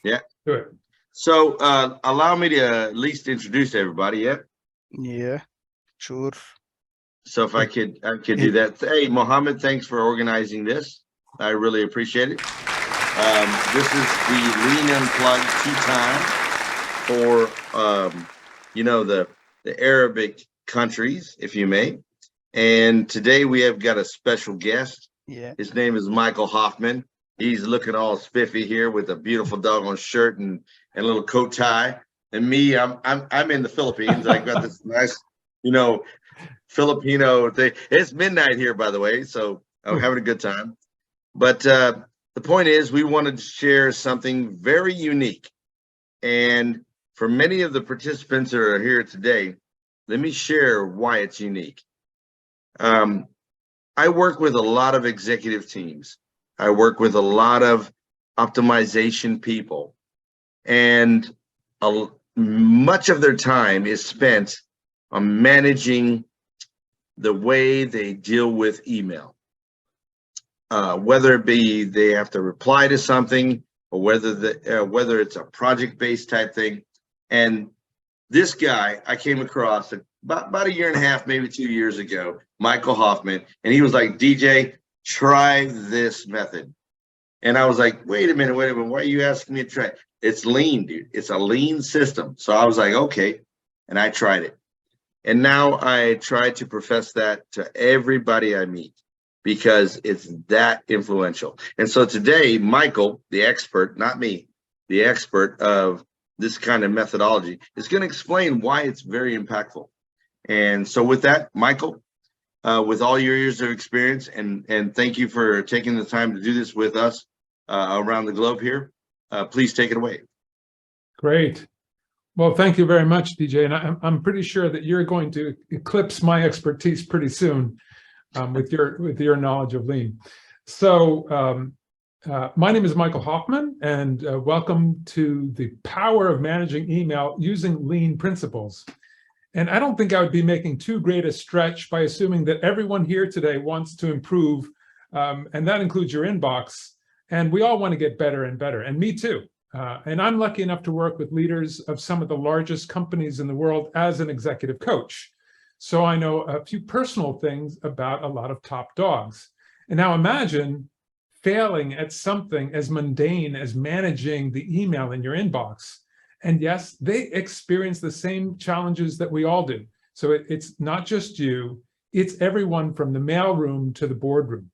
Yeah. Do it. So allow me to at least introduce everybody. Yeah. Yeah, sure. So if I could do that. Hey, Mohammed, thanks for organizing this. I really appreciate it. This is the Lean Unplugged tea time for the Arabic countries, if you may. And today we have got a special guest. Yeah. His name is Michael Hoffman. He's looking all spiffy here with a beautiful doggone shirt and a little coat tie. And me, I'm in the Philippines. I got this nice, Filipino thing. It's midnight here, by the way, so I'm having a good time. But the point is, we wanted to share something very unique. And for many of the participants that are here today, let me share why it's unique. I work with a lot of executive teams. I work with a lot of optimization people, and much of their time is spent on managing the way they deal with email. Whether it be they have to reply to something, or whether it's a project-based type thing. And this guy I came across about a year and a half, maybe 2 years ago, Michael Hoffman, and he was like, DJ, try this method. And I was like, wait a minute, why are you asking me to try? It's lean, dude. It's a lean system. So I was like, okay, and I tried it. And now I try to profess that to everybody I meet, because it's that influential. And so today, Michael, the expert, not me, the expert of this kind of methodology, is going to explain why it's very impactful. And so with that, Michael, with all your years of experience, and thank you for taking the time to do this with us around the globe here, please take it away. Great. Well, thank you very much, DJ. And I'm pretty sure that you're going to eclipse my expertise pretty soon with your knowledge of Lean. So my name is Michael Hoffman, and welcome to the power of managing email using Lean principles. And I don't think I would be making too great a stretch by assuming that everyone here today wants to improve, and that includes your inbox. And we all want to get better and better, and me too. And I'm lucky enough to work with leaders of some of the largest companies in the world as an executive coach. So I know a few personal things about a lot of top dogs. And now imagine failing at something as mundane as managing the email in your inbox. And yes, they experience the same challenges that we all do. So it's not just you, it's everyone from the mailroom to the boardroom.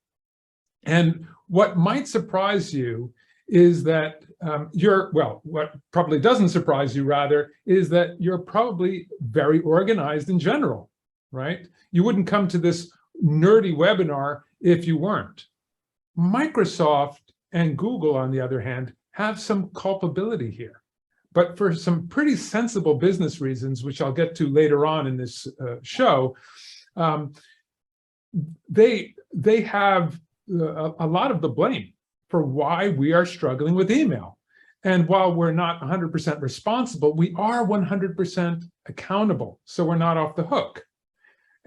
And what might surprise you is that what probably doesn't surprise you rather, is that you're probably very organized in general, right? You wouldn't come to this nerdy webinar if you weren't. Microsoft and Google, on the other hand, have some culpability here. But for some pretty sensible business reasons, which I'll get to later on in this show, they have a lot of the blame for why we are struggling with email. And while we're not 100% responsible, we are 100% accountable, so we're not off the hook.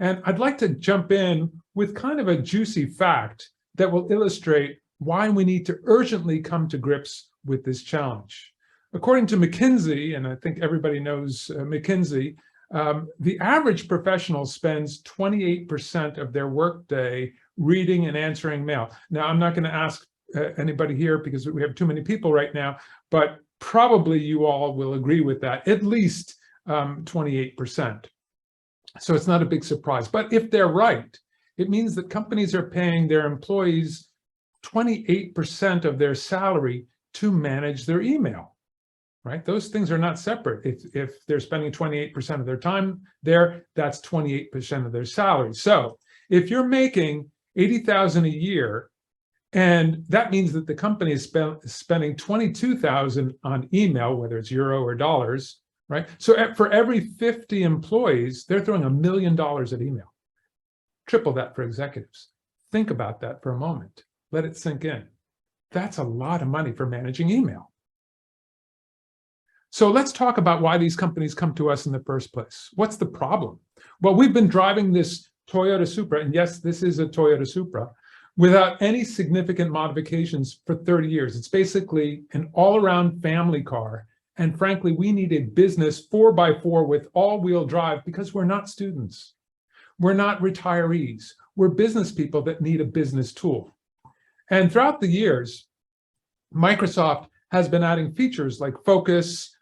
And I'd like to jump in with kind of a juicy fact that will illustrate why we need to urgently come to grips with this challenge. According to McKinsey, and I think everybody knows McKinsey, the average professional spends 28% of their workday reading and answering mail. Now, I'm not going to ask anybody here because we have too many people right now, but probably you all will agree with that, at least 28%. So it's not a big surprise. But if they're right, it means that companies are paying their employees 28% of their salary to manage their email. Right? Those things are not separate. If they're spending 28% of their time there, that's 28% of their salary. So if you're making $80,000 a year, and that means that the company is spending $22,000 on email, whether it's euro or dollars, right? So for every 50 employees, they're throwing $1 million at email. Triple that for executives. Think about that for a moment. Let it sink in. That's a lot of money for managing email. So let's talk about why these companies come to us in the first place. What's the problem? Well, we've been driving this Toyota Supra, and yes, this is a Toyota Supra. without any significant modifications for 30 years. It's basically an all-around family car. And frankly, we need a business 4x4 with all-wheel drive because we're not students. We're not retirees. We're business people that need a business tool. And throughout the years, Microsoft has been adding features like Focus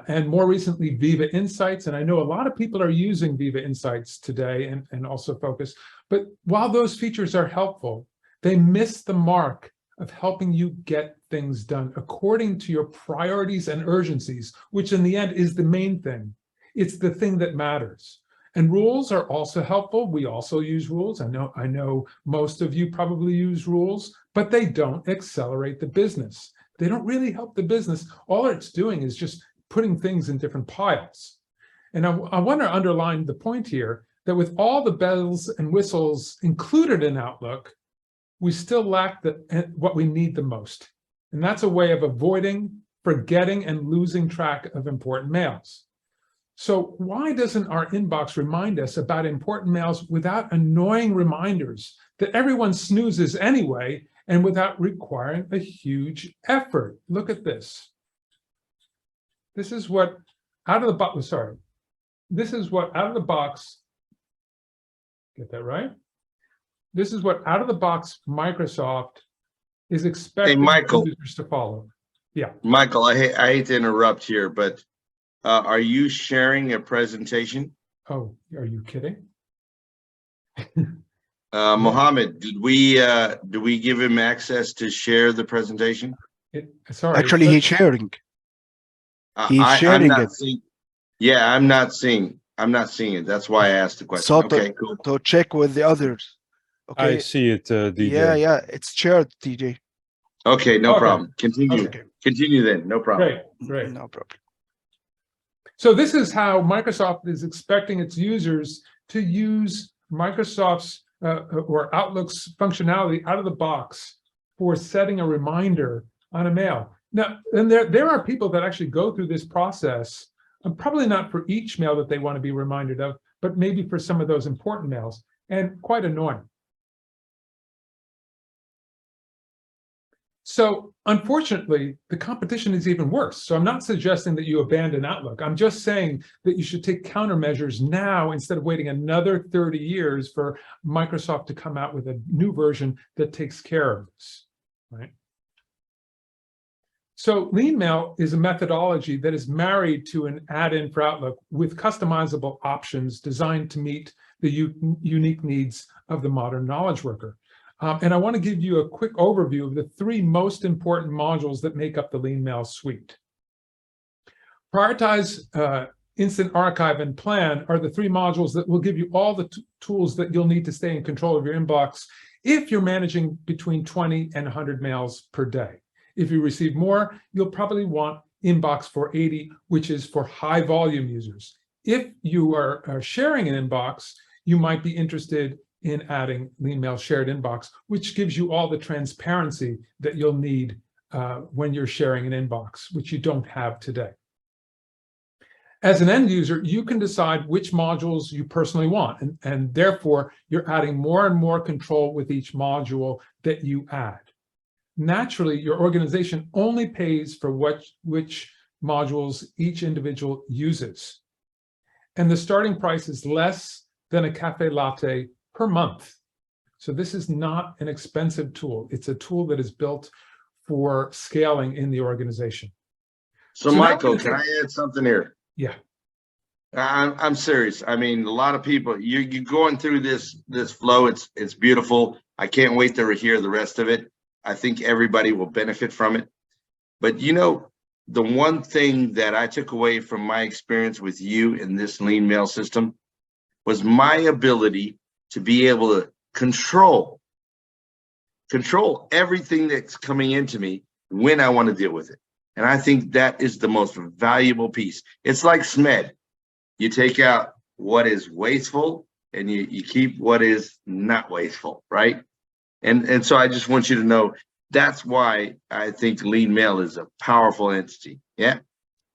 and more recently Viva Insights. And I know a lot of people are using Viva Insights today and also Focus. But while those features are helpful, they miss the mark of helping you get things done according to your priorities and urgencies, which in the end is the main thing. It's the thing that matters. And rules are also helpful. We also use rules. I know most of you probably use rules, but they don't accelerate the business. They don't really help the business. All it's doing is just putting things in different piles. And I want to underline the point here that with all the bells and whistles included in Outlook, we still lack what we need the most. And that's a way of avoiding, forgetting, and losing track of important mails. So why doesn't our inbox remind us about important mails without annoying reminders that everyone snoozes anyway and without requiring a huge effort? Look at this. This is what out of the box, this is what out of the box, get that right? This is what out of the box Microsoft is expecting Michael. users to follow. Yeah. Michael, I hate to interrupt here, but are you sharing a presentation? Oh, are you kidding? Mohammed, did we give him access to share the presentation? Sorry. Actually, he's sharing. He's sharing it. Yeah, I'm not seeing it. That's why I asked the question. So okay, cool. to check with the others. Okay. I see it, DJ. Yeah, it's shared, TJ. Okay, no Okay. problem. Continue. Okay. Continue then. No problem. Great. No problem. So this is how Microsoft is expecting its users to use Microsoft's or Outlook's functionality out of the box for setting a reminder on a mail. Now, and there are people that actually go through this process, probably not for each mail that they want to be reminded of, but maybe for some of those important mails, and quite annoying. So unfortunately, the competition is even worse. So I'm not suggesting that you abandon Outlook. I'm just saying that you should take countermeasures now instead of waiting another 30 years for Microsoft to come out with a new version that takes care of this, right? So LeanMail is a methodology that is married to an add-in for Outlook with customizable options designed to meet the unique needs of the modern knowledge worker. And I want to give you a quick overview of the three most important modules that make up the LeanMail suite. Prioritize, Instant Archive, and Plan are the three modules that will give you all the tools that you'll need to stay in control of your inbox if you're managing between 20 and 100 mails per day. If you receive more, you'll probably want Inbox 480, which is for high volume users. If you are sharing an inbox, you might be interested in adding LeanMail Shared Inbox, which gives you all the transparency that you'll need when you're sharing an inbox, which you don't have today. As an end user, you can decide which modules you personally want, and therefore you're adding more and more control with each module that you add. Naturally, your organization only pays for which modules each individual uses. And the starting price is less than a cafe latte per month. So this is not an expensive tool. It's a tool that is built for scaling in the organization. So Michael, can I add something here? Yeah. I'm serious. I mean, a lot of people, you're going through this flow. It's beautiful. I can't wait to hear the rest of it. I think everybody will benefit from it. But you know, the one thing that I took away from my experience with you in this LeanMail system was my ability to be able to control everything that's coming into me when I want to deal with it. And I think that is the most valuable piece. It's like SMED. You take out what is wasteful and you keep what is not wasteful, right? And so I just want you to know that's why I think LeanMail is a powerful entity. Yeah.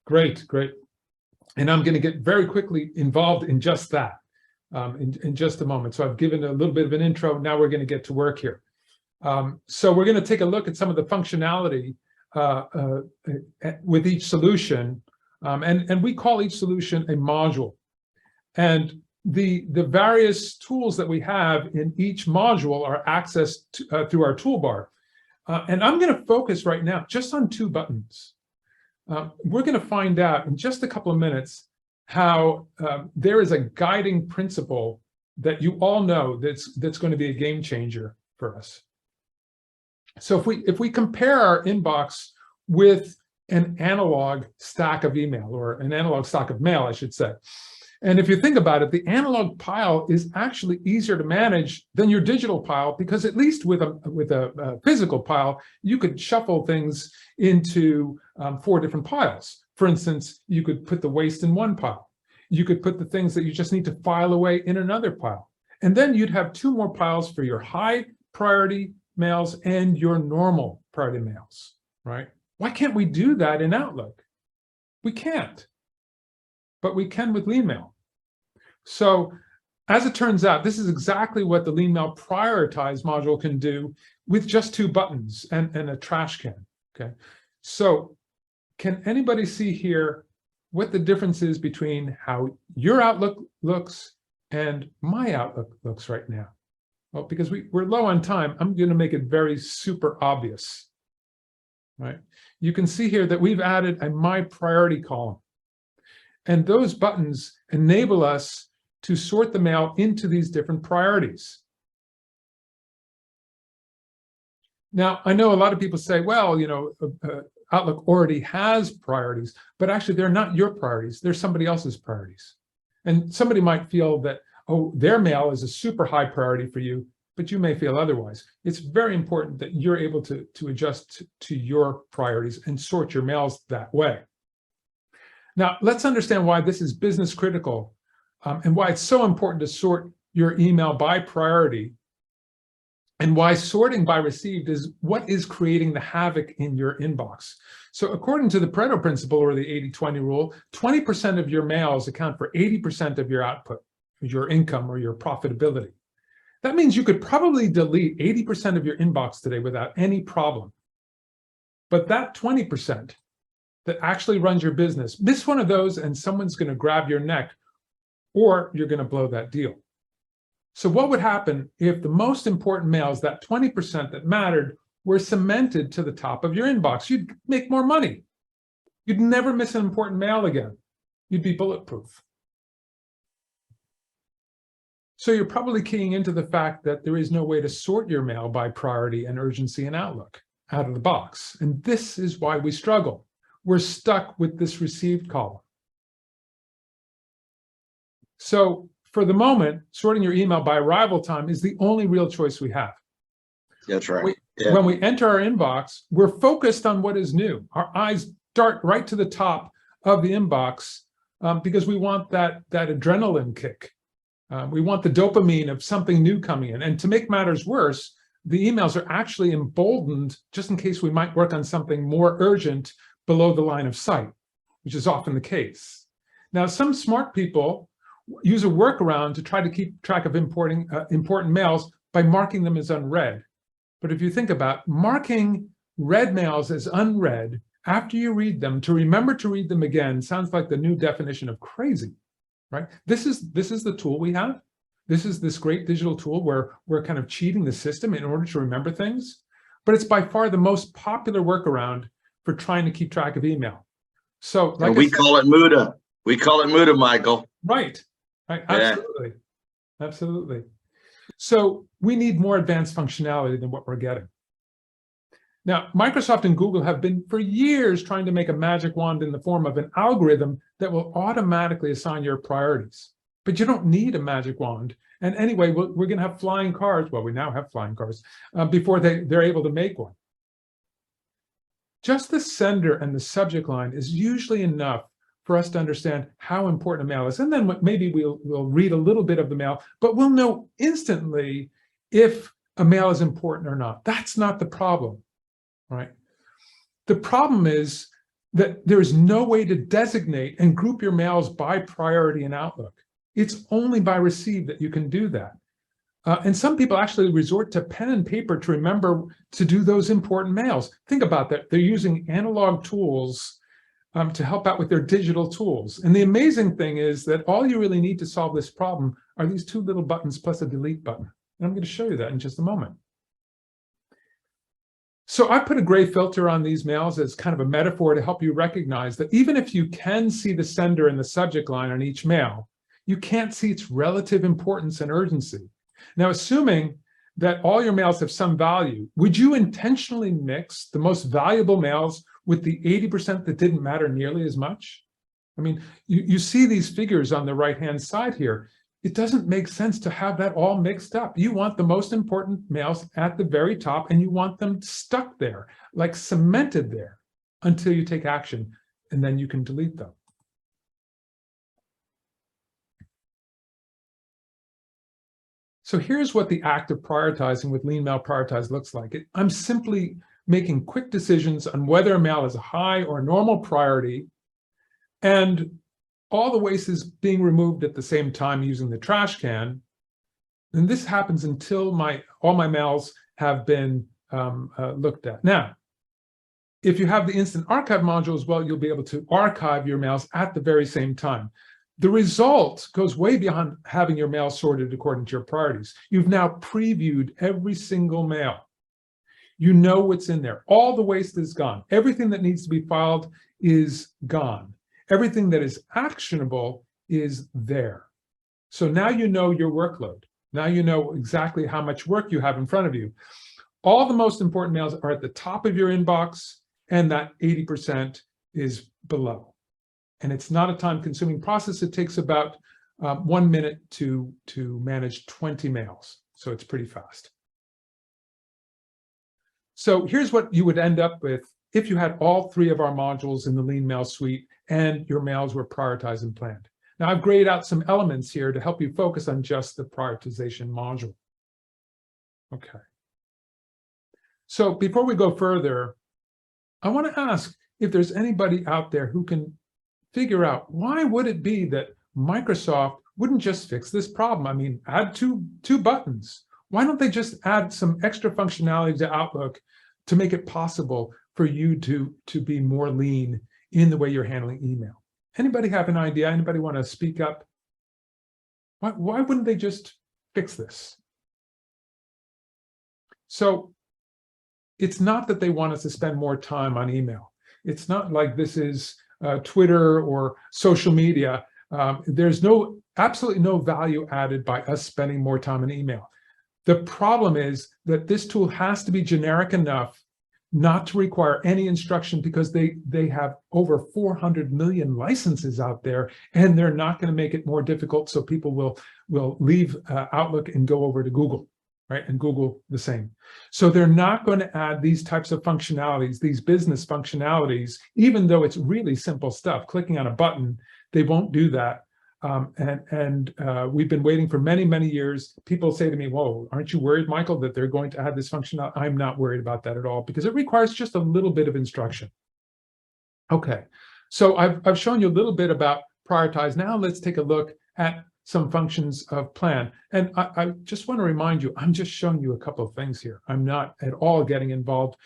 Great. And I'm going to get very quickly involved in just that in just a moment. So I've given a little bit of an intro. Now we're going to get to work here. So we're going to take a look at some of the functionality with each solution, and we call each solution a module. And the various tools that we have in each module are accessed through our toolbar. And I'm going to focus right now just on 2 buttons. We're going to find out in just a couple of minutes how there is a guiding principle that you all know that's going to be a game changer for us. So if we compare our inbox with an analog stack of email, or an analog stack of mail, I should say. And if you think about it, the analog pile is actually easier to manage than your digital pile, because at least with a physical pile, you could shuffle things into 4 different piles. For instance, you could put the waste in one pile. You could put the things that you just need to file away in another pile. And then you'd have 2 more piles for your high priority mails and your normal priority mails, right? Why can't we do that in Outlook? We can't, but we can with LeanMail. So as it turns out, this is exactly what the LeanMail Prioritize module can do with just 2 buttons and a trash can, okay? So can anybody see here what the difference is between how your Outlook looks and my Outlook looks right now? Well, because we're low on time, I'm going to make it very super obvious, right? You can see here that we've added a My Priority column. And those buttons enable us to sort the mail into these different priorities. Now, I know a lot of people say, well, Outlook already has priorities, but actually they're not your priorities. They're somebody else's priorities. And somebody might feel that, oh, their mail is a super high priority for you, but you may feel otherwise. It's very important that you're able to adjust to your priorities and sort your mails that way. Now, let's understand why this is business critical and why it's so important to sort your email by priority, and why sorting by received is what is creating the havoc in your inbox. So according to the Pareto principle, or the 80-20 rule, 20% of your mails account for 80% of your output, your income, or your profitability. That means you could probably delete 80% of your inbox today without any problem. But that 20% that actually runs your business, miss one of those and someone's going to grab your neck, or you're going to blow that deal. So what would happen if the most important mails, that 20% that mattered, were cemented to the top of your inbox? You'd make more money. You'd never miss an important mail again. You'd be bulletproof. So you're probably keying into the fact that there is no way to sort your mail by priority and urgency in Outlook out of the box. And this is why we struggle. We're stuck with this received column. So for the moment, sorting your email by arrival time is the only real choice we have. That's right. When we enter our inbox, we're focused on what is new. Our eyes dart right to the top of the inbox because we want that adrenaline kick. We want the dopamine of something new coming in. And to make matters worse, the emails are actually emboldened just in case we might work on something more urgent below the line of sight, which is often the case. Now, some smart people use a workaround to try to keep track of important mails by marking them as unread. But if you think about marking read mails as unread after you read them, to remember to read them again sounds like the new definition of crazy, right? This is the tool we have. This is this great digital tool where we're kind of cheating the system in order to remember things. But it's by far the most popular workaround for trying to keep track of email. So like we call it Muda. We call it Muda, Michael. Right. Right. Absolutely. Yeah. Absolutely. So we need more advanced functionality than what we're getting. Now, Microsoft and Google have been for years trying to make a magic wand in the form of an algorithm that will automatically assign your priorities. But you don't need a magic wand. And anyway, we're going to have flying cars. Well, we now have flying cars before they're able to make one. Just the sender and the subject line is usually enough for us to understand how important a mail is. And then maybe we'll read a little bit of the mail, but we'll know instantly if a mail is important or not. That's not the problem, right? The problem is that there's no way to designate and group your mails by priority in Outlook. It's only by received that you can do that. And some people actually resort to pen and paper to remember to do those important mails. Think about that. They're using analog tools to help out with their digital tools. And the amazing thing is that all you really need to solve this problem are these two little buttons plus a delete button. And I'm going to show you that in just a moment. So I put a gray filter on these mails as kind of a metaphor to help you recognize that even if you can see the sender and the subject line on each mail, you can't see its relative importance and urgency. Now, assuming that all your mails have some value, would you intentionally mix the most valuable mails with the 80% that didn't matter nearly as much? I mean, you see these figures on the right-hand side here. It doesn't make sense to have that all mixed up. You want the most important mails at the very top, and you want them stuck there, like cemented there, until you take action, and then you can delete them. So here's what the act of prioritizing with LeanMail Prioritize looks like. I'm simply making quick decisions on whether a mail is a high or normal priority, and all the waste is being removed at the same time using the trash can. And this happens until all my mails have been looked at. Now, if you have the instant archive module as well, you'll be able to archive your mails at the very same time. The result goes way beyond having your mail sorted according to your priorities. You've now previewed every single mail. You know what's in there. All the waste is gone. Everything that needs to be filed is gone. Everything that is actionable is there. So now you know your workload. Now you know exactly how much work you have in front of you. All the most important mails are at the top of your inbox, and that 80% is below. And it's not a time-consuming process. It takes about 1 minute to manage 20 mails. So it's pretty fast. So here's what you would end up with if you had all three of our modules in the LeanMail suite and your mails were prioritized and planned. Now, I've grayed out some elements here to help you focus on just the prioritization module. Okay. So before we go further, I want to ask if there's anybody out there who can figure out why would it be that Microsoft wouldn't just fix this problem? I mean, add two buttons. Why don't they just add some extra functionality to Outlook to make it possible for you to be more lean in the way you're handling email? Anybody have an idea? Anybody want to speak up? Why wouldn't they just fix this? So it's not that they want us to spend more time on email. It's not like this is Twitter or social media. There's absolutely no value added by us spending more time on email. The problem is that this tool has to be generic enough not to require any instruction, because they have over 400 million licenses out there, and they're not going to make it more difficult so people will leave Outlook and go over to Google, right? And Google the same. So they're not going to add these types of functionalities, these business functionalities, even though it's really simple stuff. Clicking on a button, they won't do that. We've been waiting for many, many years. People say to me, whoa, aren't you worried, Michael, that they're going to add this functionality? I'm not worried about that at all, because it requires just a little bit of instruction. Okay, so I've shown you a little bit about prioritize. Now let's take a look at some functions of plan. And I just want to remind you, I'm just showing you a couple of things here. I'm not at all getting involved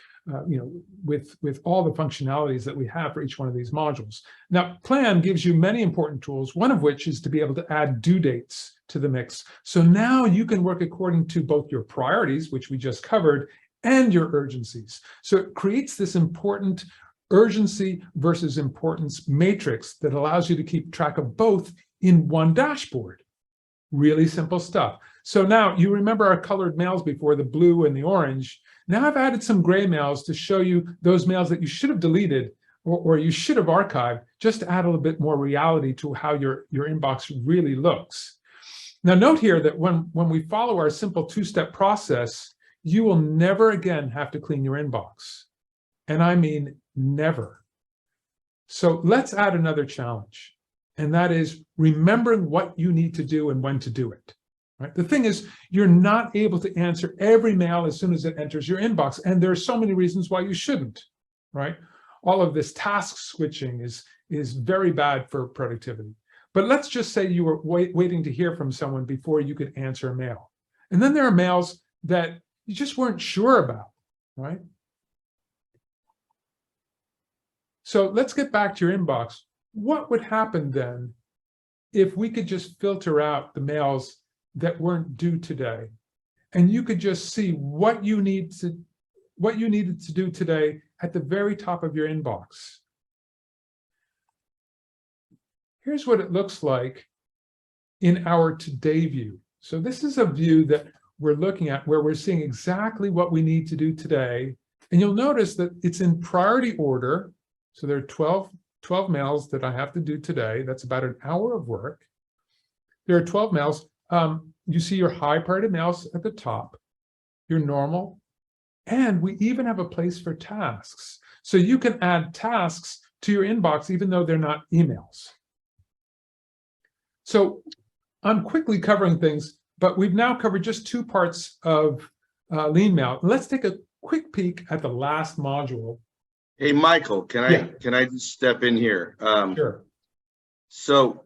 with all the functionalities that we have for each one of these modules. Now, plan gives you many important tools, one of which is to be able to add due dates to the mix. So now you can work according to both your priorities, which we just covered, and your urgencies. So it creates this important urgency versus importance matrix that allows you to keep track of both in one dashboard. Really simple stuff. So now you remember our colored mails before, the blue and the orange. Now I've added some gray mails to show you those mails that you should have deleted or you should have archived, just to add a little bit more reality to how your inbox really looks. Now note here that when we follow our simple two-step process, you will never again have to clean your inbox. And I mean never. So let's add another challenge. And that is remembering what you need to do and when to do it. Right? The thing is, you're not able to answer every mail as soon as it enters your inbox. And there are so many reasons why you shouldn't, right? All of this task switching is very bad for productivity. But let's just say you were waiting to hear from someone before you could answer a mail. And then there are mails that you just weren't sure about, right? So let's get back to your inbox. What would happen then if we could just filter out the mails that weren't due today, and you could just see what you needed to do today at the very top of your inbox? Here's what it looks like in our today view. So this is a view that we're looking at where we're seeing exactly what we need to do today. And you'll notice that it's in priority order. So there are 12 mails that I have to do today. That's about an hour of work. There are 12 mails. You see your high priority mails at the top, your normal, and we even have a place for tasks. So you can add tasks to your inbox, even though they're not emails. So I'm quickly covering things, but we've now covered just 2 parts of LeanMail. Let's take a quick peek at the last module. Hey, Michael, can I just step in here? Sure. So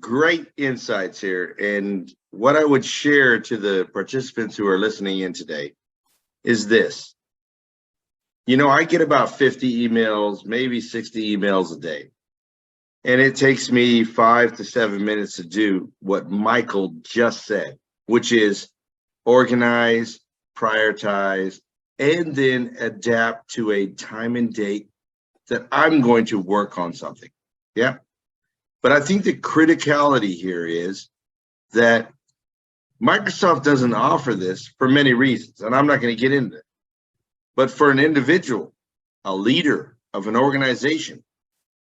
great insights here. And what I would share to the participants who are listening in today is this. You know, I get about 50 emails, maybe 60 emails a day. And it takes me 5 to 7 minutes to do what Michael just said, which is organize, prioritize, and then adapt to a time and date that I'm going to work on something. Yeah. But I think the criticality here is that Microsoft doesn't offer this for many reasons, and I'm not going to get into it. But for an individual, a leader of an organization,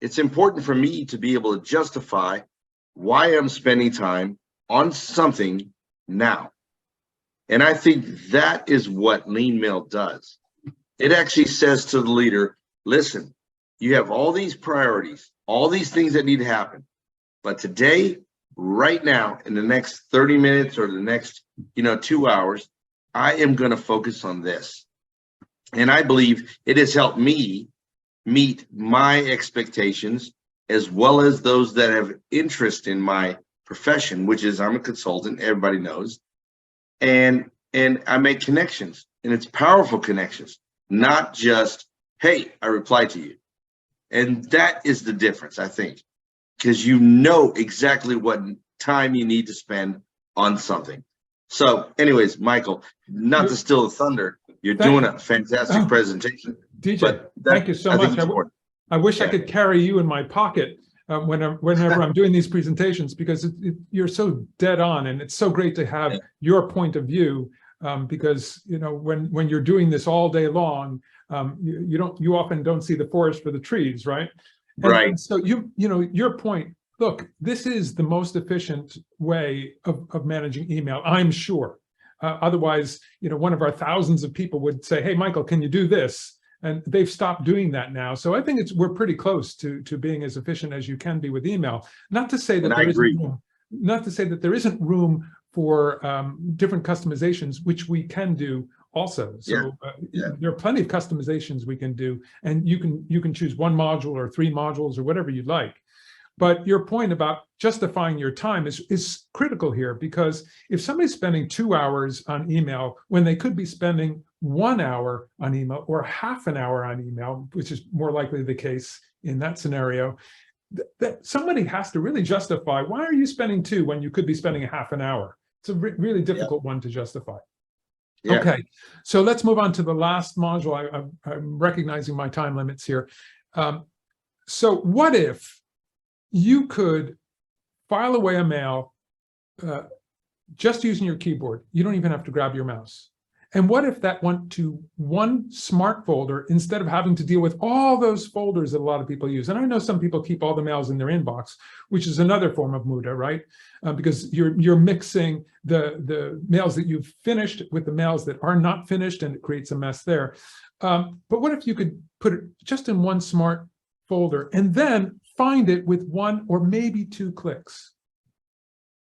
it's important for me to be able to justify why I'm spending time on something now. And I think that is what LeanMail does. It actually says to the leader, listen, you have all these priorities, all these things that need to happen. But today, right now, in the next 30 minutes or the next 2 hours, I am going to focus on this. And I believe it has helped me meet my expectations as well as those that have interest in my profession, which is I'm a consultant, everybody knows. And I make connections, and it's powerful connections, not just, hey, I replied to you. And that is the difference, I think, because you know exactly what time you need to spend on something. So anyways, Michael, not to steal the thunder, you're doing a fantastic presentation. DJ, thank you so much. I wish I could carry you in my pocket whenever I'm doing these presentations, because you're so dead on, and it's so great to have your point of view, because when you're doing this all day long, you often don't see the forest for the trees, right? And so your point. Look, this is the most efficient way of managing email, I'm sure. Otherwise, one of our thousands of people would say, "Hey, Michael, can you do this?" And they've stopped doing that now. So I think we're pretty close to being as efficient as you can be with email. Not to say that there isn't room for different customizations, which we can do also. So there are plenty of customizations we can do, and you can choose 1 module or 3 modules or whatever you like. But your point about justifying your time is critical here, because if somebody's spending 2 hours on email when they could be spending 1 hour on email or half an hour on email, which is more likely the case in that scenario, that somebody has to really justify, why are you spending 2 when you could be spending a half an hour? It's a really difficult one to justify. Yeah. Okay, so let's move on to the last module. I'm recognizing my time limits here. So what if you could file away a mail just using your keyboard? You don't even have to grab your mouse. And what if that went to 1 smart folder instead of having to deal with all those folders that a lot of people use? And I know some people keep all the mails in their inbox, which is another form of muda, right? Because you're mixing the mails that you've finished with the mails that are not finished, and it creates a mess there. But what if you could put it just in 1 smart folder and then find it with 1 or maybe 2 clicks,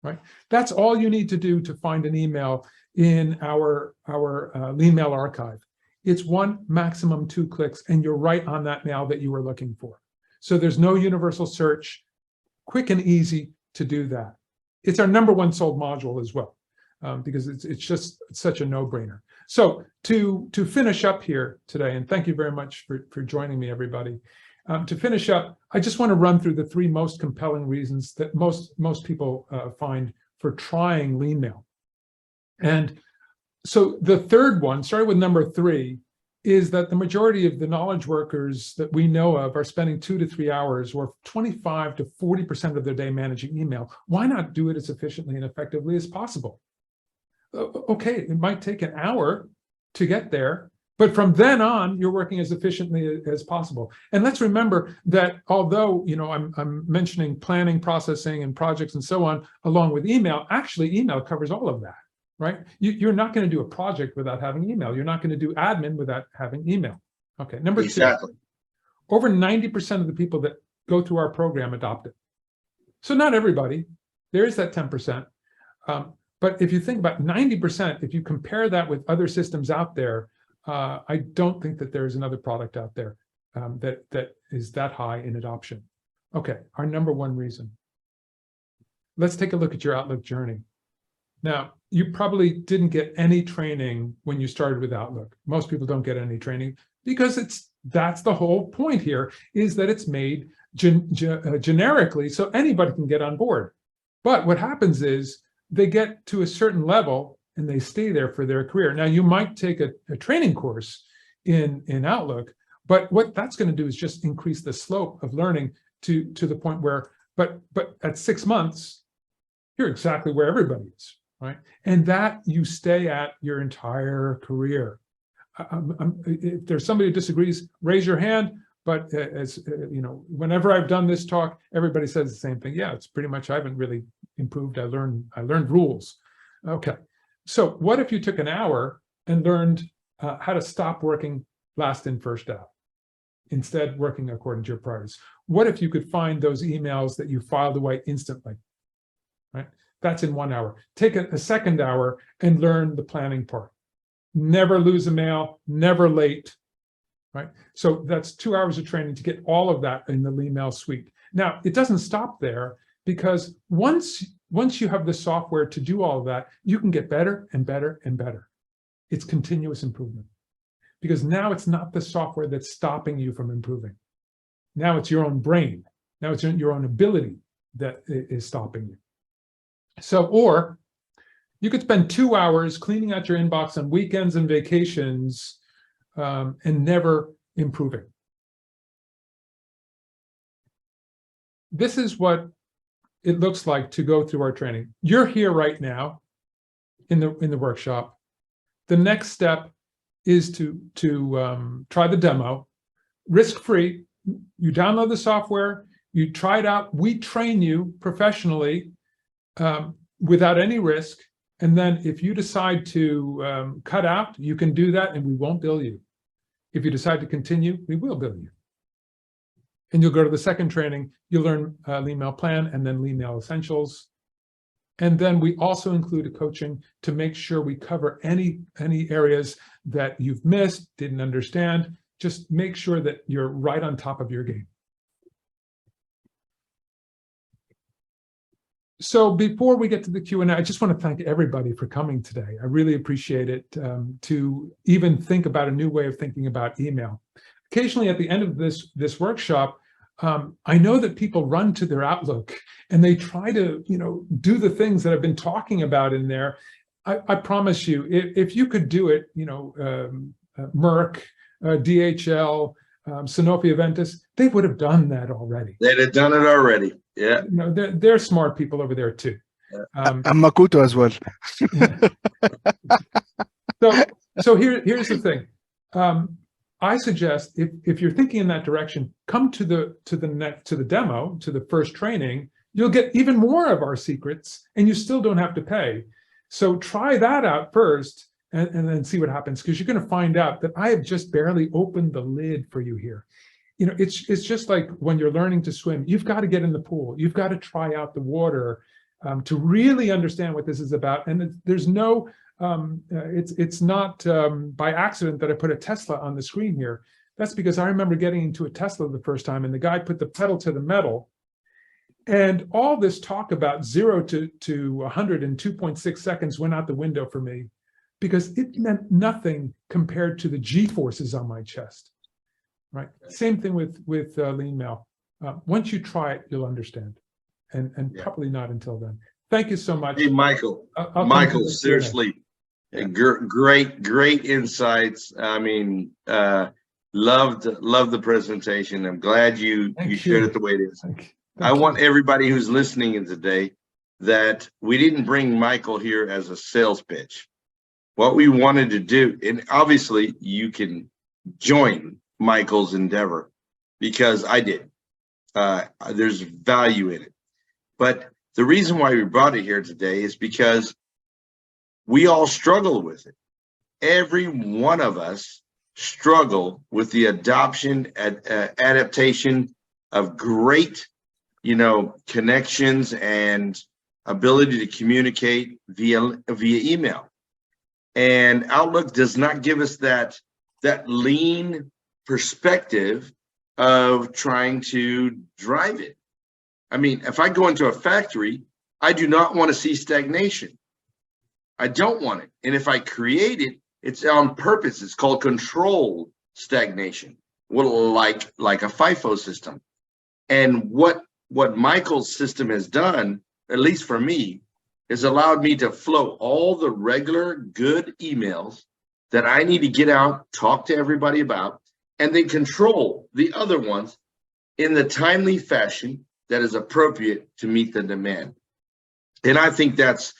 right? That's all you need to do to find an email in our LeanMail archive. It's 1, maximum 2 clicks, and you're right on that mail that you were looking for. So there's no universal search, quick and easy to do that. It's our #1 sold module as well. because it's just such a no-brainer. So to finish up here today, and thank you very much for joining me, everybody. To finish up, I just want to run through the 3 most compelling reasons that most people find for trying LeanMail. And so the third one, starting with number 3, is that the majority of the knowledge workers that we know of are spending 2 to 3 hours or 25 to 40% of their day managing email. Why not do it as efficiently and effectively as possible? Okay, it might take an hour to get there, but from then on, you're working as efficiently as possible. And let's remember that although, you know, I'm mentioning planning, processing, and projects and so on, along with email, actually email covers all of that. Right? You're not going to do a project without having email. You're not going to do admin without having email. Okay, number 2, over 90% of the people that go through our program adopt it. So not everybody, there is that 10%. But if you think about 90%, if you compare that with other systems out there, I don't think that there's another product out there that is that high in adoption. Okay, our number 1 reason. Let's take a look at your Outlook journey. Now, you probably didn't get any training when you started with Outlook. Most people don't get any training because that's the whole point here, is that it's made generically so anybody can get on board. But what happens is they get to a certain level and they stay there for their career. Now, you might take a training course in Outlook, but what that's going to do is just increase the slope of learning to the point where, but at 6 months, you're exactly where everybody is. Right? And that you stay at your entire career. If there's somebody who disagrees, raise your hand. But as you know, whenever I've done this talk, everybody says the same thing. Yeah, it's pretty much, I haven't really improved. I learned rules. Okay, so what if you took an hour and learned how to stop working last in, first out, instead working according to your priorities? What if you could find those emails that you filed away instantly? Right? That's in 1 hour. Take a second hour and learn the planning part. Never lose a mail, never late, right? So that's 2 hours of training to get all of that in the LeanMail suite. Now, it doesn't stop there, because once you have the software to do all of that, you can get better and better and better. It's continuous improvement, because now it's not the software that's stopping you from improving. Now it's your own brain. Now it's your own ability that is stopping you. So, or you could spend 2 hours cleaning out your inbox on weekends and vacations and never improving. This is what it looks like to go through our training. You're here right now in the workshop. The next step is to try the demo, risk-free. You download the software, you try it out. We train you professionally without any risk. And then if you decide to cut out, you can do that and we won't bill you. If you decide to continue, we will bill you. And you'll go to the second training, you'll learn LeanMail Plan and then LeanMail Essentials. And then we also include a coaching to make sure we cover any areas that you've missed, didn't understand. Just make sure that you're right on top of your game. So before we get to the Q&A, I just want to thank everybody for coming today. I really appreciate it, to even think about a new way of thinking about email. Occasionally at the end of this workshop, I know that people run to their Outlook and they try to, do the things that I've been talking about in there. I promise you, if you could do it, Merck, DHL, Sanofi Aventis, they would have done that already. They'd have done it already. Yeah. They're smart people over there too. And Mokoto as well. So here's the thing. I suggest if you're thinking in that direction, come to the demo, to the first training. You'll get even more of our secrets, and you still don't have to pay. So try that out first, and then see what happens, because you're going to find out that I have just barely opened the lid for you here. It's just like when you're learning to swim. You've got to get in the pool. You've got to try out the water to really understand what this is about. And there's no. It's not by accident that I put a Tesla on the screen here. That's because I remember getting into a Tesla the first time, and the guy put the pedal to the metal, And all this talk about 0 to 100 in 2.6 seconds went out the window for me, because it meant nothing compared to the G forces on my chest. Right. Same thing with LeanMail. Once you try it, you'll understand, and probably not until then. Thank you so much. Hey, Michael. Michael, seriously, great insights. I mean, loved the presentation. I'm glad you shared it the way it is. I want everybody who's listening in today that we didn't bring Michael here as a sales pitch. What we wanted to do, and obviously you can join Michael's endeavor, because I did. There's value in it. But the reason why we brought it here today is because we all struggle with it. Every one of us struggle with the adoption and adaptation of great, connections and ability to communicate via email. And Outlook does not give us that lean perspective of trying to drive it. I mean, if I go into a factory, I do not want to see stagnation. I don't want it. And if I create it, it's on purpose. It's called controlled stagnation, like a FIFO system. And what Michael's system has done, at least for me, has allowed me to flow all the regular good emails that I need to get out, talk to everybody about, and then control the other ones in the timely fashion that is appropriate to meet the demand. And I think that's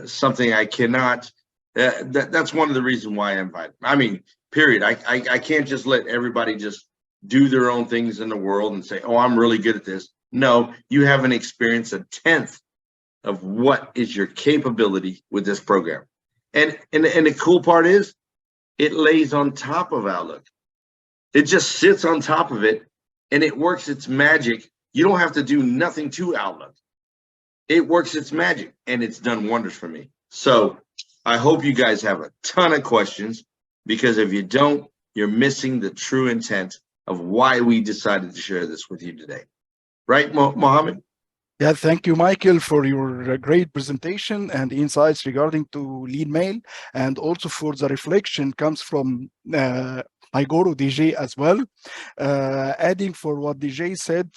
something I cannot. That's one of the reasons why I invited. I mean, period. I can't just let everybody just do their own things in the world and say, "Oh, I'm really good at this." No, you haven't experienced a tenth of what is your capability with this program. And the cool part is, it lays on top of Outlook. It just sits on top of it, and it works its magic. You don't have to do nothing to Outlook. It works its magic, and it's done wonders for me. So I hope you guys have a ton of questions, because if you don't, you're missing the true intent of why we decided to share this with you today. Right, Mohammed? Yeah, thank you, Michael, for your great presentation and insights regarding to LeanMail, and also for the reflection comes from my guru DJ as well. Adding for what DJ said,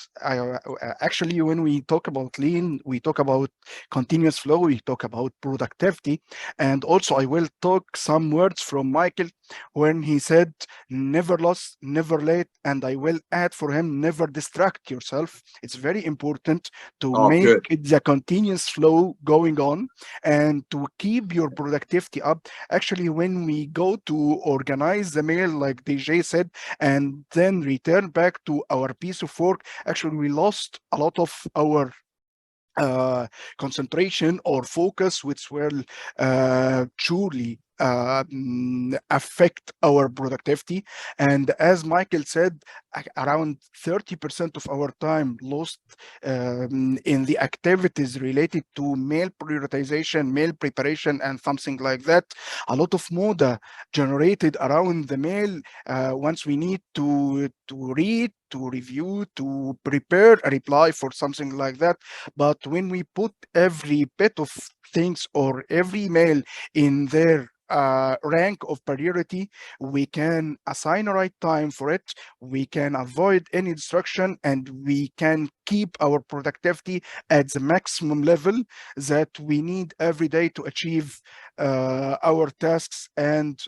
actually, when we talk about lean, we talk about continuous flow, we talk about productivity, and also I will talk some words from Michael when he said, never lost, never late, and I will add for him, never distract yourself. It's very important to make the continuous flow going on and to keep your productivity up. Actually, when we go to organize the mail, like DJ said, and then return back to our piece of work, actually we lost a lot of our concentration or focus, which will truly affect our productivity. And as Michael said, around 30% of our time lost in the activities related to mail prioritization, mail preparation, and something like that. A lot of moda generated around the mail once we need to read, to review, to prepare a reply for something like that. But when we put every bit of things or every mail in their rank of priority, we can assign a right time for it, we can avoid any distraction, and we can keep our productivity at the maximum level that we need every day to achieve our tasks and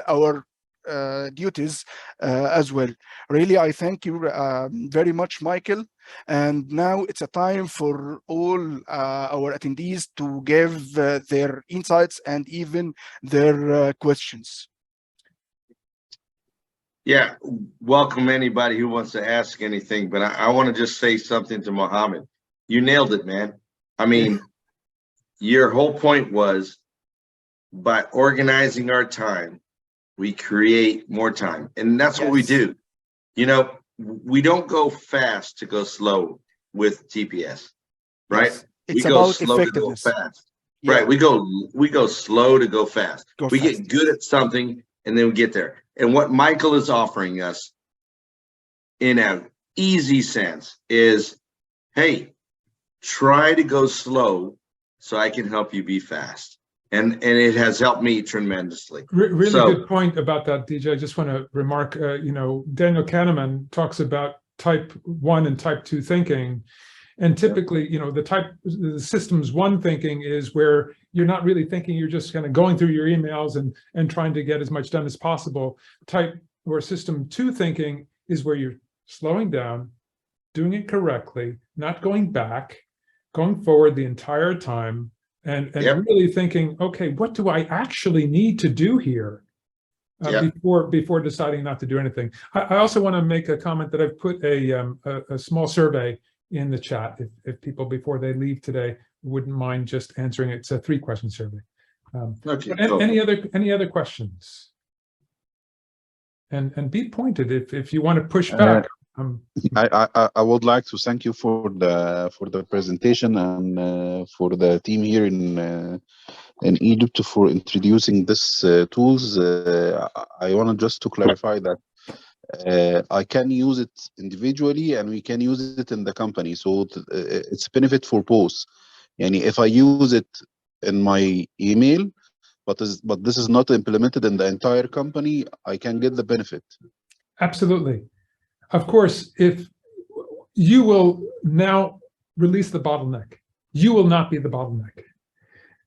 our duties as well. Really, I thank you very much, Michael. And now it's a time for all our attendees to give their insights and even their questions. Yeah, welcome anybody who wants to ask anything, but I want to just say something to Mohammed. You nailed it, man. I mean, your whole point was, by organizing our time, we create more time. And that's what we do. You know, we don't go fast to go slow with TPS, right? Yes. It's we go about slow to go fast. Yeah. Right. We go slow to go fast. We get good at something, and then we get there. And what Michael is offering us in a easy sense is, hey, try to go slow so I can help you be fast. And it has helped me tremendously. Really So, good point about that, DJ. I just want to remark, Daniel Kahneman talks about type 1 and type 2 thinking. And typically, the systems 1 thinking is where you're not really thinking, you're just kind of going through your emails and trying to get as much done as possible. System 2 thinking is where you're slowing down, doing it correctly, not going back, going forward the entire time, and Yep. really thinking, okay, what do I actually need to do here Yep. before deciding not to do anything? I also want to make a comment that I've put a small survey in the chat if people before they leave today wouldn't mind just answering it. It's a 3-question survey. Okay, But cool. any other questions? And be pointed if you want to push back. I would like to thank you for the presentation and for the team here in Egypt for introducing this tools. I want just to clarify that I can use it individually and we can use it in the company, so it's benefit for both. And if I use it in my email, but this is not implemented in the entire company, I can get the benefit. Absolutely. Of course, if you will now release the bottleneck, you will not be the bottleneck.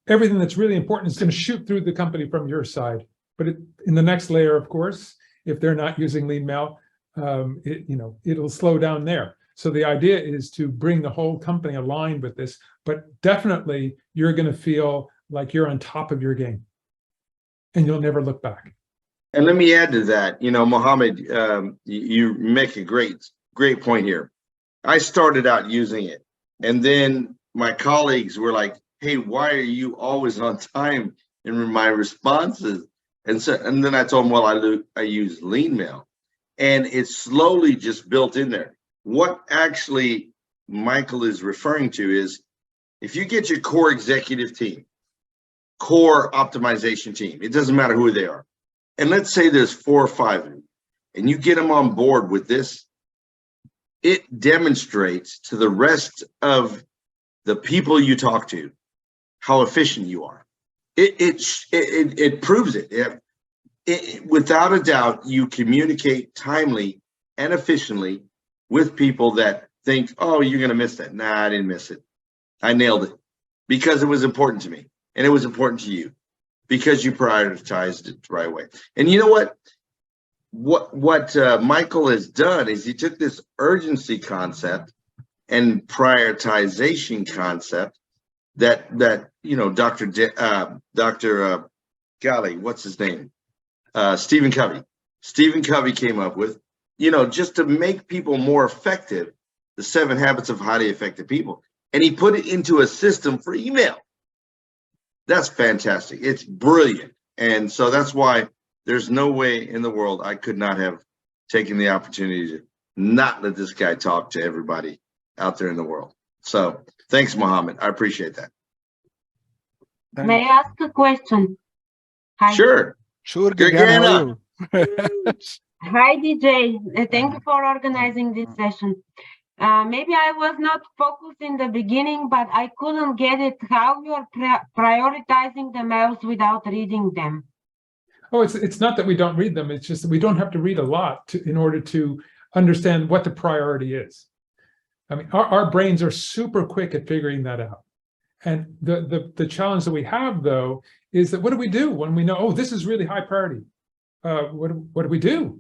Everything that's really important is going to shoot through the company from your side. But in the next layer, of course, if they're not using LeanMail, it'll slow down there. So the idea is to bring the whole company aligned with this, but definitely you're going to feel like you're on top of your game and you'll never look back. And let me add to that, Mohammed, you make a great point here. I started out using it, and then my colleagues were like, hey, why are you always on time in my responses? And then I told them, well, I use LeanMail, and it's slowly just built in there. What actually Michael is referring to is, if you get your core executive team, core optimization team, it doesn't matter who they are, and let's say there's 4 or 5 of them, and you get them on board with this, it demonstrates to the rest of the people you talk to how efficient you are. It proves it. Without a doubt, you communicate timely and efficiently with people that think, oh, you're going to miss that. Nah, I didn't miss it. I nailed it because it was important to me, and it was important to you, because you prioritized it the right way. And you know what? What Michael has done is he took this urgency concept and prioritization concept that Dr. Golly, what's his name? Stephen Covey. Stephen Covey came up with, just to make people more effective, the 7 habits of highly effective people. And he put it into a system for email. That's fantastic. It's brilliant. And so that's why there's no way in the world I could not have taken the opportunity to not let this guy talk to everybody out there in the world. So thanks, Mohammed. I appreciate that. May I ask a question? Hi. Sure. Sure, Gagana. Hi, DJ. Thank you for organizing this session. Maybe I was not focused in the beginning, but I couldn't get it. How you are prioritizing the mails without reading them? Oh, it's not that we don't read them. It's just that we don't have to read a lot in order to understand what the priority is. I mean, our brains are super quick at figuring that out. And the challenge that we have, though, is that what do we do when we know, oh, this is really high priority? What do we do?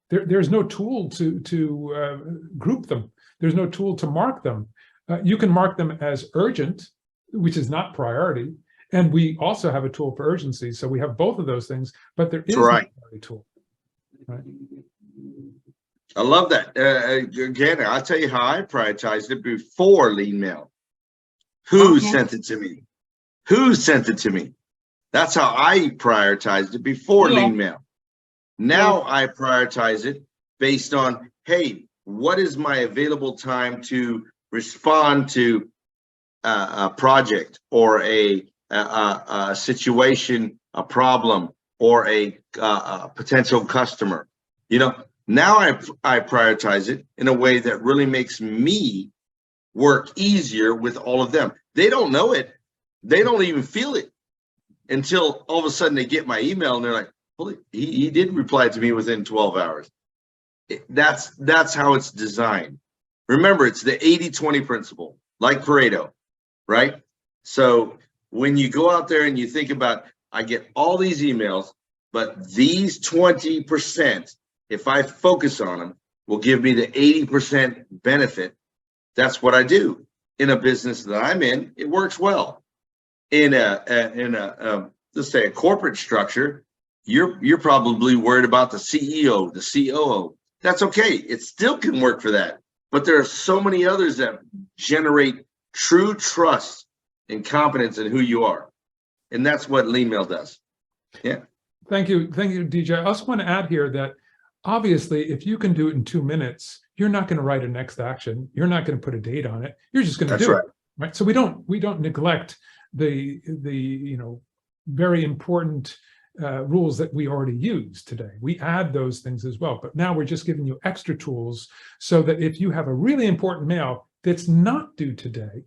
There's no tool to group them. There's no tool to mark them. You can mark them as urgent, which is not priority. And we also have a tool for urgency. So we have both of those things, but there is no priority tool. Right? I love that. Again, I'll tell you how I prioritized it before LeanMail. Who sent it to me? Who sent it to me? That's how I prioritized it before LeanMail. Now I prioritize it based on, hey, what is my available time to respond to a project or a situation, a problem, or a potential customer? Now I prioritize it in a way that really makes me work easier with all of them. They don't know it. They don't even feel it until all of a sudden they get my email and they're like, holy, he did reply to me within 12 hours. That's how it's designed. Remember, it's the 80-20 principle, like Pareto, right? So when you go out there and you think about, I get all these emails, but these 20%, if I focus on them, will give me the 80% benefit. That's what I do. In a business that I'm in, it works well. In a let's say a corporate structure, you're probably worried about the CEO, the COO. That's okay. It still can work for that. But there are so many others that generate true trust and confidence in who you are. And that's what LeanMail does. Yeah. Thank you, DJ. I also want to add here that obviously, if you can do it in 2 minutes, you're not going to write a next action. You're not going to put a date on it. You're just going to do it, right? So we don't neglect the very important rules that we already use today. We add those things as well, but now we're just giving you extra tools so that if you have a really important mail that's not due today,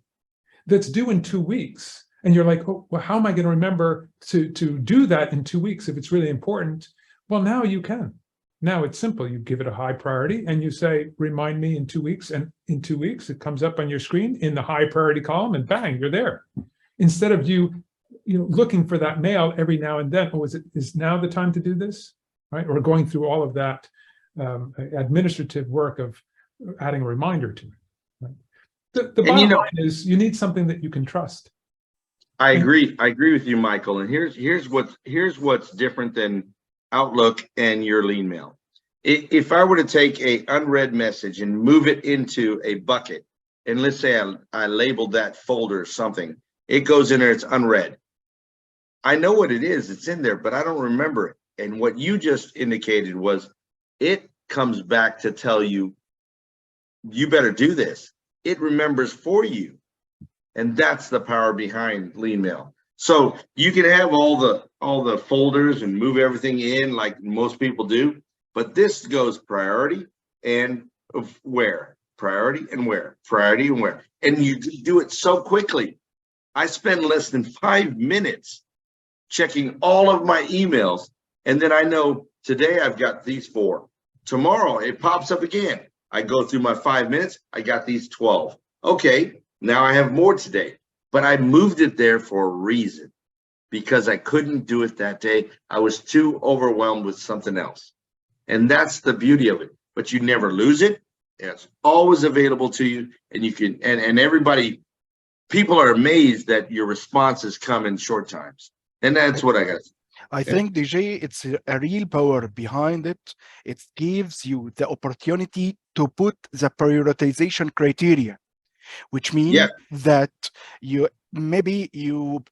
that's due in 2 weeks, and you're like, oh, well, how am I going to remember to do that in 2 weeks if it's really important? Well, now you can. Now it's simple. You give it a high priority and you say, remind me in 2 weeks. And in 2 weeks, it comes up on your screen in the high priority column and bang, you're there. Instead of you looking for that mail every now and then, oh, is now the time to do this, right? Or going through all of that administrative work of adding a reminder to it. Right? The bottom line is you need something that you can trust. I agree. I agree with you, Michael. And here's what's different than Outlook and your LeanMail. If I were to take a unread message and move it into a bucket, and let's say I labeled that folder something, it goes in there, it's unread. I know what it is, it's in there, but I don't remember it. And what you just indicated was it comes back to tell you, you better do this. It remembers for you. And that's the power behind LeanMail. So you can have all the folders and move everything in like most people do, but this goes priority and where, priority and where, priority and where. And you do it so quickly. I spend less than 5 minutes checking all of my emails. And then I know today I've got these 4. Tomorrow it pops up again. I go through my 5 minutes. I got these 12. Okay, now I have more today. But I moved it there for a reason, because I couldn't do it that day. I was too overwhelmed with something else. And that's the beauty of it. But you never lose it. It's always available to you. And you can, and everybody, people are amazed that your responses come in short times. And that's what I got. I think, DJ, it's a real power behind it. It gives you the opportunity to put the prioritization criteria, which means that you maybe you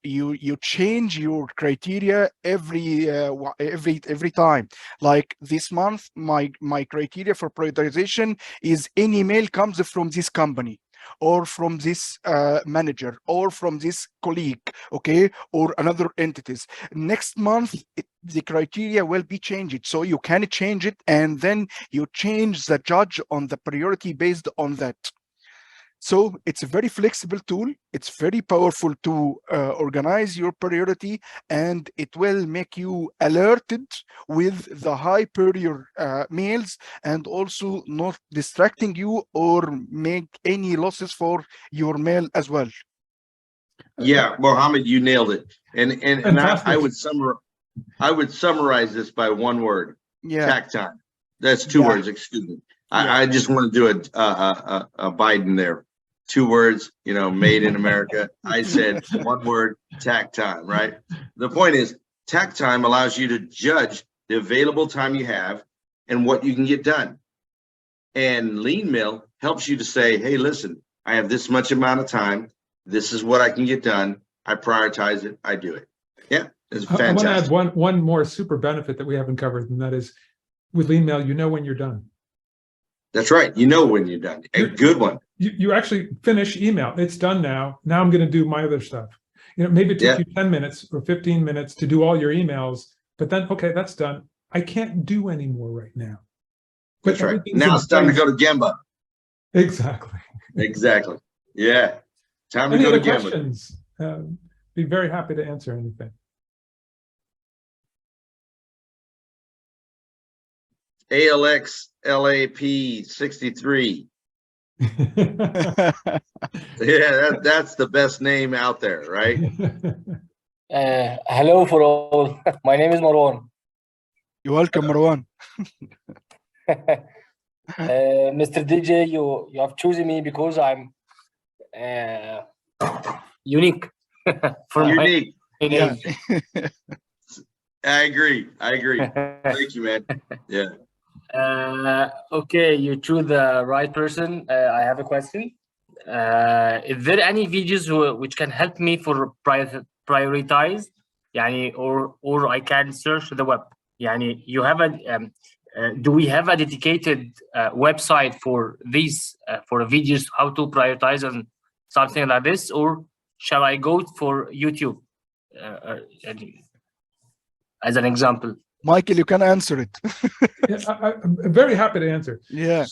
change your criteria every time. Like this month, my criteria for prioritization is any mail comes from this company, or from this manager, or from this colleague, okay, or another entities. Next month, the criteria will be changed. So you can change it, and then you change the judge on the priority based on that. So it's a very flexible tool. It's very powerful to organize your priority, and it will make you alerted with the high priority mails, and also not distracting you or make any losses for your mail as well. Yeah, Mohammed, you nailed it. And I would summarize this by one word. Tack time. That's 2 words, excuse me. I just want to do a Biden there. 2 words, made in America. I said 1 word, tack time, right? The point is, tack time allows you to judge the available time you have and what you can get done. And LeanMail helps you to say, hey, listen, I have this much amount of time. This is what I can get done. I prioritize it. I do it. Yeah, it's fantastic. I want to add one more super benefit that we haven't covered, and that is with LeanMail, you know when you're done. That's right. You know when you're done. A good one. You actually finish email. It's done now. Now I'm going to do my other stuff. Maybe it took you 10 minutes or 15 minutes to do all your emails, but then, okay, that's done. I can't do any more right now. But That's right. everything's Now in it's time to place. go to Gemba. Exactly. Exactly. Yeah. Time to Any go to other Gemba. questions? Be very happy to answer anything. ALX LAP 63. Yeah, that's the best name out there, right? Hello for all. My name is Marwan. You're welcome, Marwan. Mr. DJ, you have chosen me because I'm unique for my Unique. Yeah. age. I agree. Thank you, man. Yeah. Okay, you choose the right person. I have a question. Is there any videos which can help me for prioritize? Yani, or I can search the web. Yani, you have a do we have a dedicated website for these for videos how to prioritize and something like this, or shall I go for YouTube as an example? Michael, you can answer it. Yeah, I'm very happy to answer. Yeah.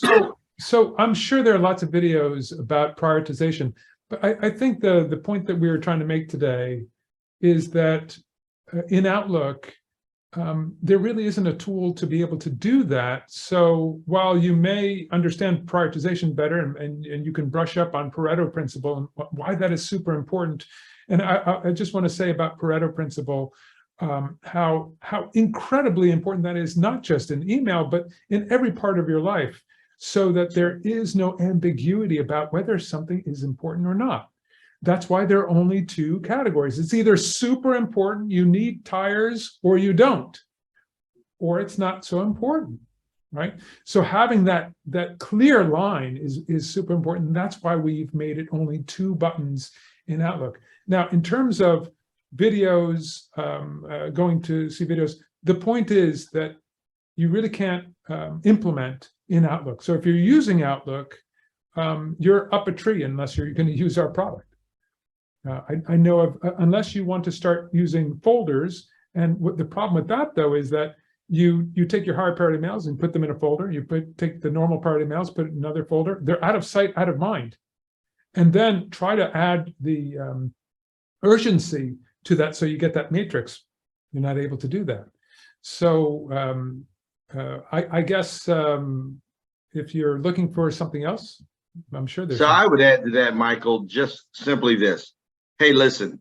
So I'm sure there are lots of videos about prioritization, but I think the point that we were trying to make today is that in Outlook, there really isn't a tool to be able to do that. So while you may understand prioritization better and you can brush up on Pareto principle and why that is super important, and I just want to say about Pareto principle, how incredibly important that is, not just in email, but in every part of your life, so that there is no ambiguity about whether something is important or not. That's why there are only two categories. It's either super important, you need tires, or you don't, or it's not so important, right? So having that clear line is super important. And that's why we've made it only 2 buttons in Outlook. Now, in terms of videos, going to see videos, the point is that you really can't implement in Outlook. So if you're using Outlook, you're up a tree unless you're going to use our product. I know of, unless you want to start using folders, and what the problem with that though is that you take your higher priority mails and put them in a folder, take the normal priority mails, put it in another folder, they're out of sight, out of mind. And then try to add the urgency to that so you get that matrix. You're not able to do that. So I guess if you're looking for something else, I'm sure there's So something. I would add to that, Michael, just simply this. Hey, listen,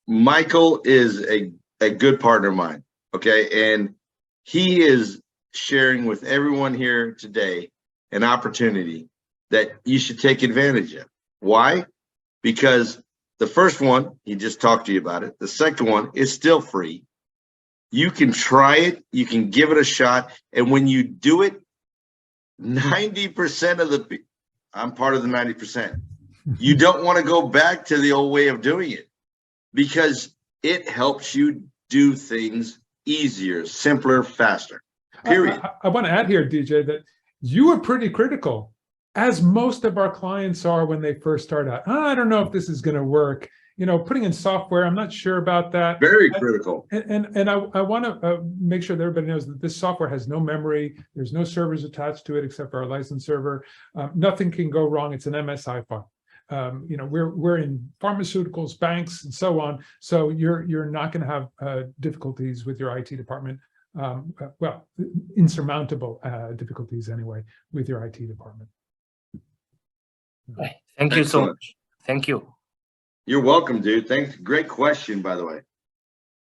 Michael is a good partner of mine, okay? And he is sharing with everyone here today an opportunity that you should take advantage of. Why? Because the first one, he just talked to you about it. The second one is still free. You can try it. You can give it a shot. And when you do it, 90% of the, I'm part of the 90%. You don't want to go back to the old way of doing it because it helps you do things easier, simpler, faster, period. I want to add here, DJ, that you are pretty critical, as most of our clients are when they first start out. I don't know if this is going to work. You know, putting in software, I'm not sure about that. Very critical. And I want to make sure that everybody knows that this software has no memory. There's no servers attached to it except for our license server. Nothing can go wrong. It's an MSI file. You know, we're in pharmaceuticals, banks, and so on. So you're not going to have difficulties with your IT department. Well, insurmountable difficulties anyway with your IT department. Thank you so Excellent. much. Thank you. You're welcome, dude. Thanks. Great question, by the way.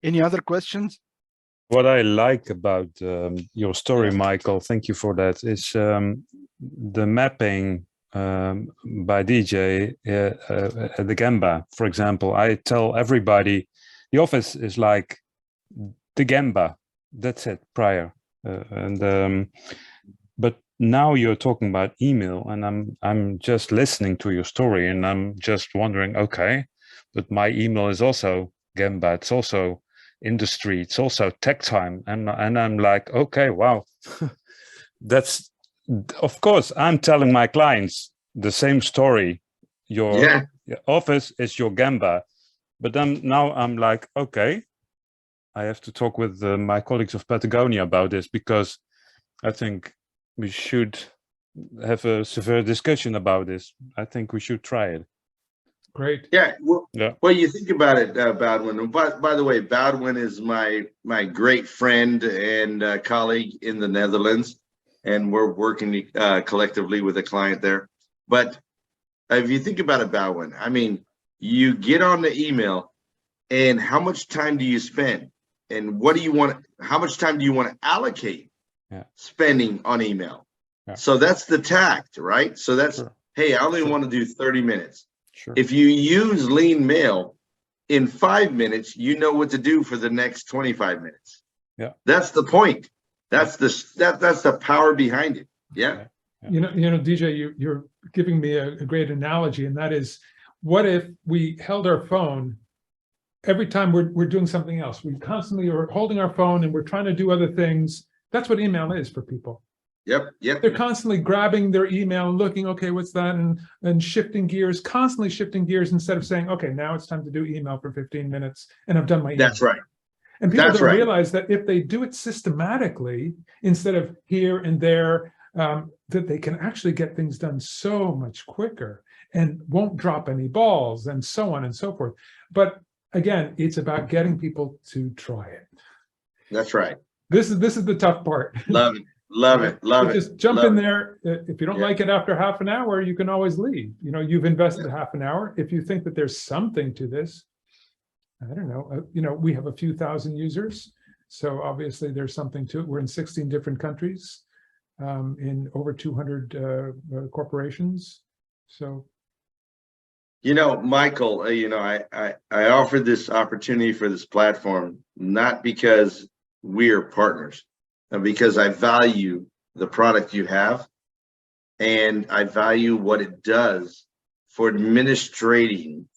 Any other questions? What I like about your story, Michael, thank you for that, is the mapping by DJ at the Gemba. For example, I tell everybody the office is like the Gemba. That's it, prior. But now you're talking about email, and I'm just listening to your story, and I'm just wondering, okay, but my email is also Gemba. It's also industry. It's also tech time, and I'm like, okay, wow, that's, of course, I'm telling my clients the same story. Your office is your Gemba, but then now I'm like, okay, I have to talk with my colleagues of Patagonia about this, because I think we should have a severe discussion about this. I think we should try it. Great. Yeah. Well, Yeah. well, you think about it, Baldwin. By the way, Baldwin is my great friend and colleague in the Netherlands, and we're working collectively with a client there. But if you think about it, Baldwin, I mean, you get on the email, and how much time do you spend? And what do you want? How much time do you want to allocate spending on email? Yeah. So that's the tact, right? So that's, Sure. hey, I only Sure. want to do 30 minutes. Sure. If you use LeanMail in 5 minutes, you know what to do for the next 25 minutes. Yeah. That's the point. That's the power behind it. Yeah. You know, DJ, you're giving me a great analogy, and that is, what if we held our phone every time we're doing something else? We constantly are holding our phone and we're trying to do other things. That's what email is for people. Yep. They're constantly grabbing their email and looking, okay, what's that? And shifting gears, constantly shifting gears, instead of saying, okay, now it's time to do email for 15 minutes and I've done my email. That's right. And people That's don't right. realize that if they do it systematically, instead of here and there, that they can actually get things done so much quicker and won't drop any balls and so on and so forth. But again, it's about getting people to try it. That's right. This is the tough part. Love it. Love it. Love it. Just jump Love in it. there. If you don't Yeah. like it after half an hour, you can always leave. You know, you've invested half an hour. If you think that there's something to this, I don't know. You know, we have a few thousand users, so obviously there's something to it. We're in 16 different countries, in over 200 corporations. So, You know, Michael, you know, I offered this opportunity for this platform, not because we are partners, but because I value the product you have, and I value what it does for administrating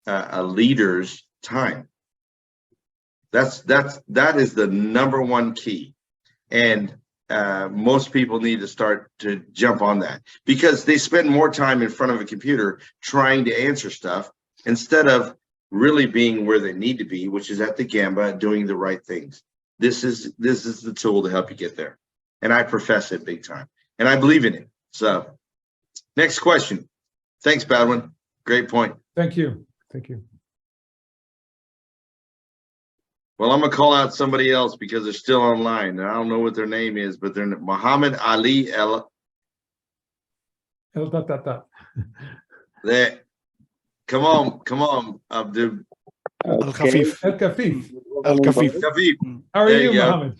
a leader's time. That is the number one key. And most people need to start to jump on that, because they spend more time in front of a computer trying to answer stuff instead of really being where they need to be, which is at the Gamba, doing the right things. This is the tool to help you get there. And I profess it big time, and I believe in it. So next question. Thanks, Baldwin. Great point. thank you. Thank you. Well, I'm gonna call out somebody else because they're still online, and I don't know what their name is, but they're Muhammad Ali El. There. Come on, Abdul Al-Khafif. El-Kafif. Al-Khafif. Khabib. How are There you, you go. Mohammed?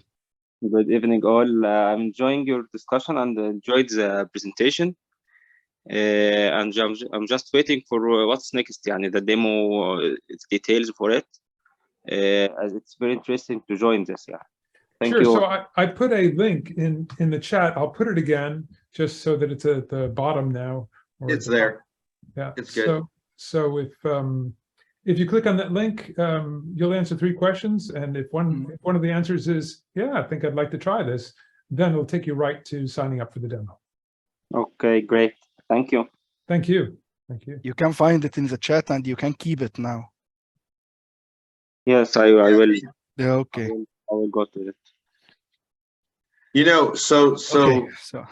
Good evening, all. I'm enjoying your discussion and enjoyed the presentation. I'm just waiting for what's next, يعني the demo details for it. As it's very interesting to join this. Yeah, thank Sure. you. So I put a link in the chat. I'll put it again just so that it's at the bottom now. or at It's the top. there. Yeah. It's good. So if you click on that link, you'll answer 3 questions, and if one of the answers is, yeah, I think I'd like to try this, then it'll take you right to signing up for the demo. Okay, great. Thank you. Thank you. Thank you. You can find it in the chat and you can keep it now. Yes, I will. Yeah, okay. I will go to it. You know, so Okay, so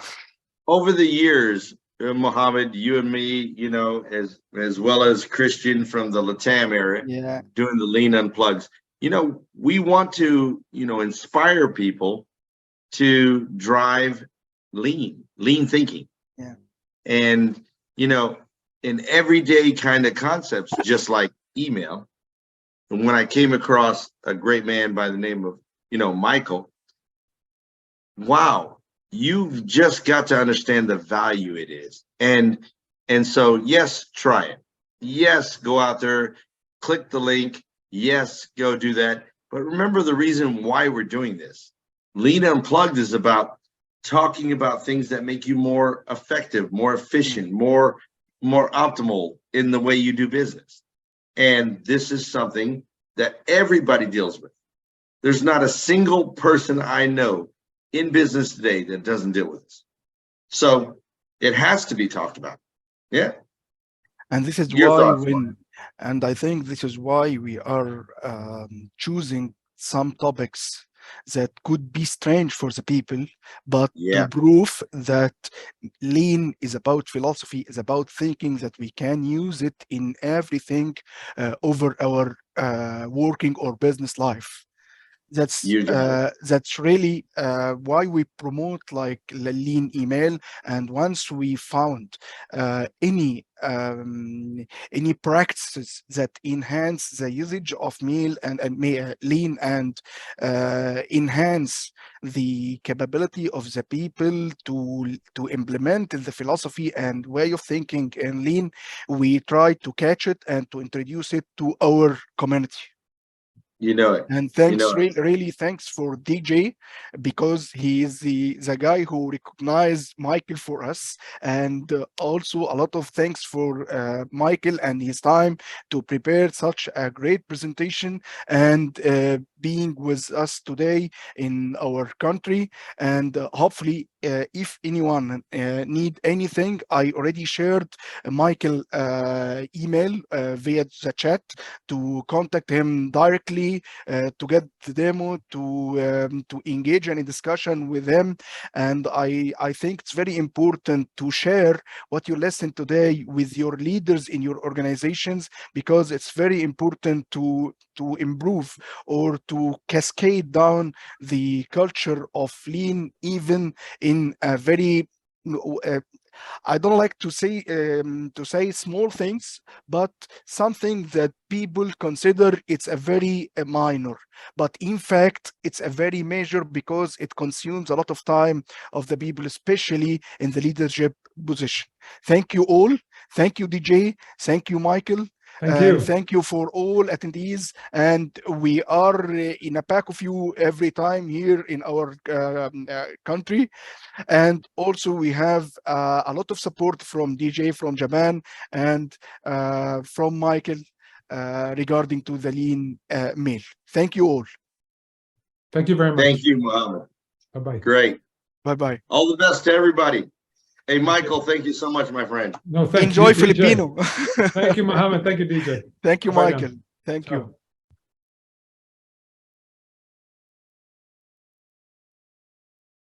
over the years, Mohammed, you and me, you know, as well as Christian from the Latam area, yeah, doing the Lean Unplugs, you know, we want to, you know, inspire people to drive lean thinking. Yeah. And, you know, in everyday kind of concepts, just like email. And when I came across a great man by the name of, you know, Michael, wow, you've just got to understand the value it is. And so, yes, try it. Yes, go out there, click the link. Yes, go do that. But remember the reason why we're doing this. Lean Unplugged is about talking about things that make you more effective, more efficient, more optimal in the way you do business. And this is something that everybody deals with. There's not a single person I know in business today that doesn't deal with this. So it has to be talked about. Yeah. and this is Your why thoughts, and I think this is why we are choosing some topics that could be strange for the people, but Yeah. to prove that lean is about philosophy, is about thinking that we can use it in everything over our working or business life. You got it. That's really why we promote like the lean email. And once we found any practices that enhance the usage of mail and lean and enhance the capability of the people to implement the philosophy and way of thinking in lean, we try to catch it and to introduce it to our community. You know it. And You thanks, know it. really thanks for DJ, because he is the guy who recognized Michael for us. And also a lot of thanks for Michael and his time to prepare such a great presentation and being with us today in our country. And hopefully, if anyone need anything, I already shared Michael email via the chat to contact him directly to get the demo, to engage in a discussion with him. And I think it's very important to share what you listened today with your leaders in your organizations, because it's very important to improve or to cascade down the culture of lean, even in a very I don't like to say small things, but something that people consider it's a very minor, but in fact it's a very major, because it consumes a lot of time of the people, especially in the leadership position. Thank you all. Thank you, DJ. Thank you, Michael. Thank you. Thank you for all attendees. And we are in a pack of you every time here in our country. And also we have a lot of support from DJ from Japan and from Michael regarding to the lean mail. Thank you all. Thank you very much. Thank you, Mohammed. Bye-bye. Great. Bye-bye. All the best to everybody. Hey, Michael, thank you so much, my friend. No, thank Enjoy you, DJ. Filipino. Thank you, Mohammed. Thank you, DJ. Thank you, Bye-bye now. Michael. Thank you. Ciao.